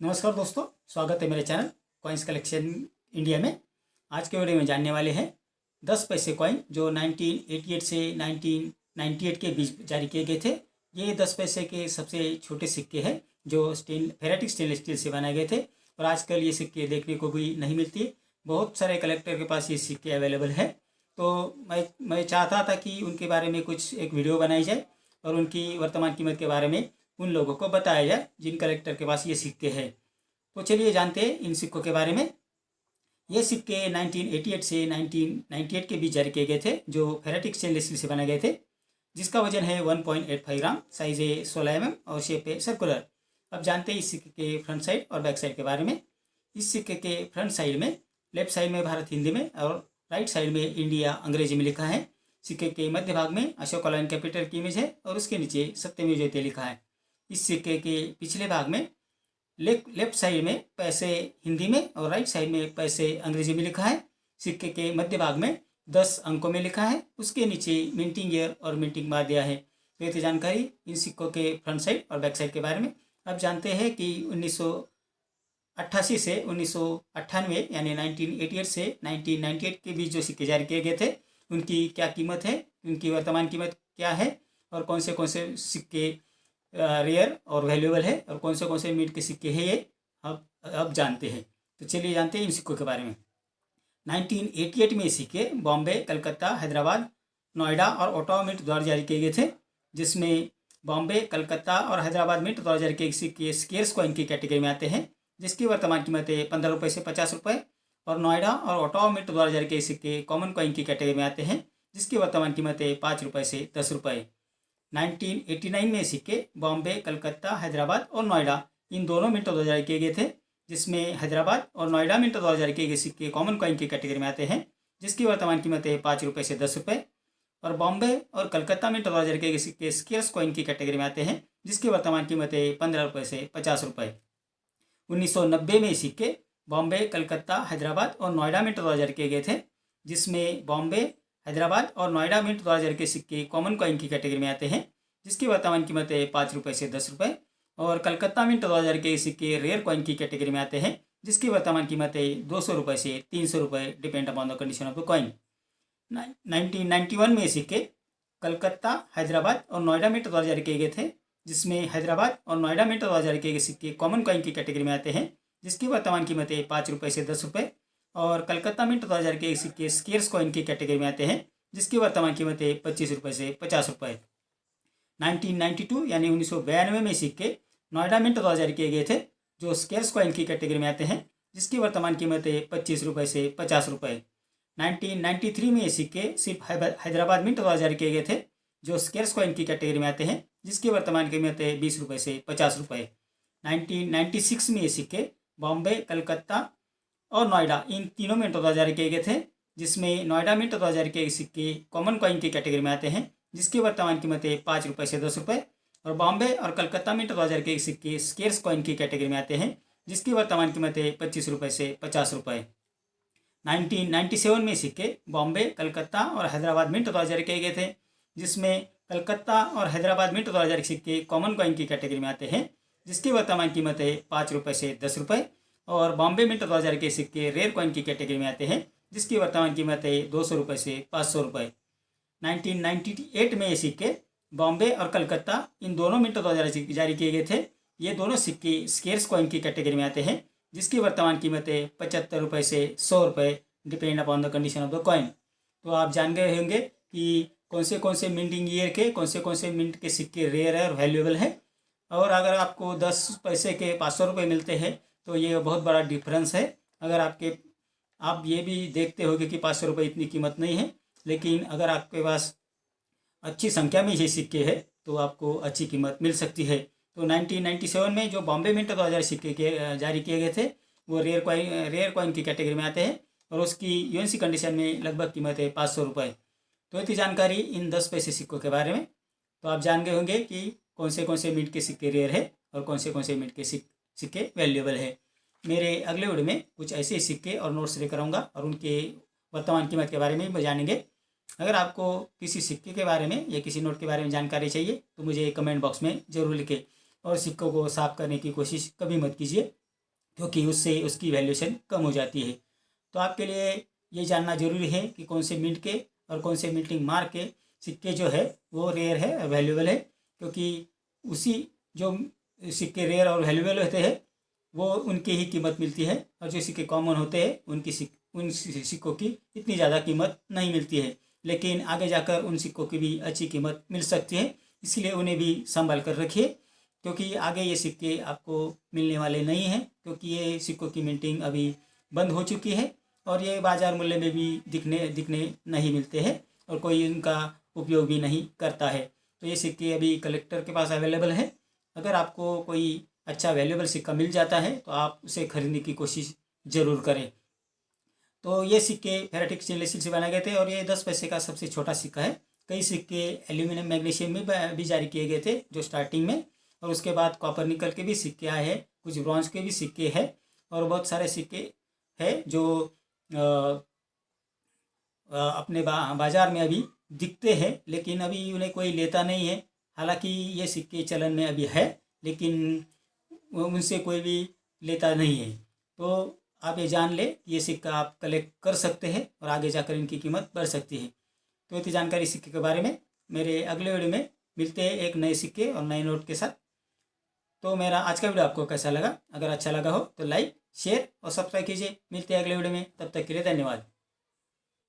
नमस्कार दोस्तों, स्वागत है मेरे चैनल कॉइन्स कलेक्शन इंडिया में। आज के वीडियो में जानने वाले हैं 10 पैसे कॉइन जो 1988 से 1998 के बीच जारी किए गए थे। ये 10 पैसे के सबसे छोटे सिक्के हैं जो फेरेटिक स्टेनलेस स्टील से बनाए गए थे और आजकल ये सिक्के देखने को भी नहीं मिलती। बहुत सारे कलेक्टर के पास ये सिक्के अवेलेबल है। तो मैं चाहता था कि उनके बारे में कुछ एक वीडियो बनाई जाए और उनकी वर्तमान कीमत के बारे में उन लोगों को बताया जाए जिन कलेक्टर के पास ये सिक्के हैं। तो चलिए जानते हैं इन सिक्कों के बारे में। ये सिक्के 1988 से 1998 के बीच जारी किए गए थे जो फेरेटिक स्टेनलेस स्टील से बनाए गए थे, जिसका वजन है 1.85 ग्राम, साइज है 16 mm और शेप है सर्कुलर। अब जानते हैं इस सिक्के के फ्रंट साइड और बैक साइड के बारे में। इस सिक्के के फ्रंट साइड में, लेफ्ट साइड में भारत हिंदी में और राइट साइड में इंडिया अंग्रेजी में लिखा है। सिक्के के मध्य भाग में अशोक लाइन कैपिटल की इमेज है और उसके नीचे सत्यमेव जयते लिखा है। इस सिक्के के पिछले भाग में लेफ्ट साइड में पैसे हिंदी में और राइट साइड में पैसे अंग्रेजी में लिखा है। सिक्के के मध्य भाग में 10 अंकों में लिखा है। उसके नीचे मिंटिंग ईयर और मिंटिंग बार दिया है। तो ये थी जानकारी इन सिक्कों के फ्रंट साइड और बैक साइड के बारे में। अब जानते हैं कि 1988 से 1998 यानी 1988 से 1998 के बीच जो सिक्के जारी किए गए थे उनकी क्या कीमत है, उनकी वर्तमान कीमत क्या है और कौन से सिक्के रेयर और वैल्यूएबल है और कौन से मिंट के सिक्के हैं, ये अब जानते हैं। तो चलिए जानते हैं इन सिक्कों के बारे में। 1988 में सिक्के बॉम्बे, कलकत्ता, हैदराबाद, नोएडा और ओटावा मिंट द्वारा जारी किए गए थे, जिसमें बॉम्बे, कलकत्ता और हैदराबाद मिंट द्वारा जारी किए सिक्के स्केर्स कॉइन की कैटेगरी में आते हैं, जिसकी वर्तमान कीमत है 15 रुपये से 50 रुपये। और नोएडा और ओटावा मिंट द्वारा जारी किए सिक्के कॉमन कॉइन की कैटेगरी में आते हैं, जिसकी वर्तमान कीमत है 5 रुपये से 10 रुपये। 1989 में सिक्के बॉम्बे, कलकत्ता, हैदराबाद और नोएडा इन दोनों मिंटों द्वारा जारी किए गए थे, जिसमें हैदराबाद और नोएडा मिंटों द्वारा जारी किए गए सिक्के कॉमन कॉइन की कैटेगरी में आते हैं, जिसकी वर्तमान कीमत है 5 रुपये से 10 रुपये। और बॉम्बे और कलकत्ता मिंटों द्वारा जारी किए गए सिक्के स्केर्स कॉइन की कैटेगरी में आते हैं, जिसकी वर्तमान कीमत है 15 रुपये से 50 रुपये। 1990 में सिक्के बॉम्बे, कलकत्ता, हैदराबाद और नोएडा मिंटों द्वारा जारी किए गए थे, जिसमें बॉम्बे, हैदराबाद और नोएडा मिंट द्वारा जारी के सिक्के कॉमन कॉइन की कैटेगरी में आते हैं, जिसकी वर्तमान कीमत है 5 रुपये से 10 रुपये। और कलकत्ता मिंट द्वारा जारी के सिक्के रेयर कॉइन की कैटेगरी में आते हैं, जिसकी वर्तमान कीमत है 200 रुपये से 300 रुपये, depend upon the condition of the coin. 1991 में सिक्के कलकत्ता, हैदराबाद और नोएडा मिंट द्वारा जारी किए गए थे, जिसमें हैदराबाद और नोएडा मिंट द्वारा जारी किए गए सिक्के कॉमन कॉइन की कैटेगरी में आते हैं, जिसकी वर्तमान कीमत है 5 रुपये से 10 रुपये। और कलकत्ता मिंट द्वारा जारी किए सिक्के स्केर्स कॉइन की कैटेगरी में आते हैं, जिसकी वर्तमान कीमत है 25 रुपये से 50 रुपये। 1992 यानी 1992 में सिक्के नोएडा मिंट द्वारा जारी किए गए थे, जो स्केर्स कॉइन की कैटेगरी में आते हैं, जिसकी वर्तमान कीमत है 25 रुपये से 50 रुपये। 1993 में सिक्के सिर्फ हैदराबाद मिंट द्वारा जारी किए गए थे, जो स्केर्स कॉइन की कैटेगरी में आते हैं, जिसकी वर्तमान कीमत है 20 रुपये से 50 रुपये। 1996 में सिक्के बॉम्बे, कलकत्ता और नोएडा इन तीनों मिंट द्वारा जारी किए गए थे, जिसमें नोएडा मिंट द्वारा जारी किए सिक्के कॉमन कॉइन की कैटेगरी में आते हैं, जिसकी वर्तमान कीमत है 5 रुपये से 10 रुपये। और बॉम्बे और कलकत्ता मिंट द्वारा जारी किए सिक्के स्केर्स कॉइन की कैटेगरी में आते हैं, जिसकी वर्तमान कीमत है 25 रुपये से 50 रुपये। 1997 में सिक्के बॉम्बे, कलकत्ता और हैदराबाद मिंट द्वारा जारी किए गए थे, जिसमें कलकत्ता और हैदराबाद मिंट द्वारा जारी सिक्के कॉमन कॉइन की कैटेगरी में आते हैं, जिसकी वर्तमान कीमत है 5 रुपये से 10 रुपये। और बॉम्बे मिंट द्वारा जारी किए सिक्के रेयर कॉइन की कैटेगरी में आते हैं, जिसकी वर्तमान कीमत है 200 रुपये से 500 रुपये। 1998 में ये सिक्के बॉम्बे और कलकत्ता इन दोनों मिंटों द्वारा जारी किए गए थे। ये दोनों सिक्के स्केर्स कॉइन की कैटेगरी में आते हैं, जिसकी वर्तमान कीमत है 75 रुपये से 100 रुपये, depend upon the condition of the coin. तो आप जान गए होंगे कि कौन से मिंटिंग ईयर के कौन से मिंट के सिक्के रेयर है और वैल्यूएबल है। और अगर आपको 10 पैसे के 500 रुपये मिलते हैं तो ये बहुत बड़ा डिफरेंस है। अगर आप ये भी देखते होंगे कि 500 रुपये इतनी कीमत नहीं है, लेकिन अगर आपके पास अच्छी संख्या में ये सिक्के हैं तो आपको अच्छी कीमत मिल सकती है। तो 1997 में जो बॉम्बे मिंट 2000 सिक्के जारी किए गए थे वो रेयर कॉइन की कैटेगरी में आते हैं और उसकी यूएनसी कंडीशन में लगभग कीमत है 500 रुपये। तो इतनी जानकारी इन 10 पैसे सिक्कों के बारे में। तो आप जान गए होंगे कि कौन से मिंट के सिक्के रेयर है और कौन से मिंट के सिक्के वैल्यूएबल है। मेरे अगले वीडियो में कुछ ऐसे सिक्के और नोट्स लेकर आऊँगा और उनके वर्तमान कीमत के बारे में भी जानेंगे। अगर आपको किसी सिक्के के बारे में या किसी नोट के बारे में जानकारी चाहिए तो मुझे कमेंट बॉक्स में ज़रूर लिखें और सिक्कों को साफ करने की कोशिश कभी मत कीजिए। क्योंकि उससे उसकी वैल्यूएशन कम हो जाती है। तो आपके लिए ये जानना जरूरी है कि कौन से मिंट के और कौन से मिंटिंग मार्क के सिक्के जो है वो रेयर है और वैल्यूएबल है, क्योंकि उसी जो सिक्के रेयर और वैल्यूएबल होते हैं वो उनकी ही कीमत मिलती है, और जो सिक्के कॉमन होते हैं उन सिक्कों की इतनी ज़्यादा कीमत नहीं मिलती है। लेकिन आगे जाकर उन सिक्कों की भी अच्छी कीमत मिल सकती है, इसलिए उन्हें भी संभाल कर रखिए, क्योंकि आगे ये सिक्के आपको मिलने वाले नहीं हैं, क्योंकि ये सिक्कों की मिंटिंग अभी बंद हो चुकी है और ये बाज़ार मूल्य में भी दिखने नहीं मिलते हैं और कोई इनका उपयोग भी नहीं करता है। तो ये सिक्के अभी कलेक्टर के पास अवेलेबल है। अगर आपको कोई अच्छा वैल्यूएबल सिक्का मिल जाता है तो आप उसे खरीदने की कोशिश ज़रूर करें। तो ये सिक्के फेरेटिक स्टेनलेस स्टील से बनाए गए थे और ये 10 पैसे का सबसे छोटा सिक्का है। कई सिक्के एल्यूमिनियम मैग्नीशियम में भी जारी किए गए थे जो स्टार्टिंग में, और उसके बाद कॉपर निकल के भी सिक्के आए हैं, कुछ ब्रॉन्ज के भी सिक्के हैं और बहुत सारे सिक्के हैं जो अपने बाज़ार में अभी दिखते हैं, लेकिन अभी उन्हें कोई लेता नहीं है। हालांकि ये सिक्के चलन में अभी है, लेकिन उनसे कोई भी लेता नहीं है। तो आप ये जान ले ये सिक्का आप कलेक्ट कर सकते हैं और आगे जाकर इनकी कीमत बढ़ सकती है। तो इतनी जानकारी सिक्के के बारे में मेरे अगले वीडियो में मिलते हैं एक नए सिक्के और नए नोट के साथ। तो मेरा आज का वीडियो आपको कैसा लगा? अगर अच्छा लगा हो तो लाइक, शेयर और सब्सक्राइब कीजिए। मिलते हैं अगले वीडियो में, तब तक के लिए धन्यवाद।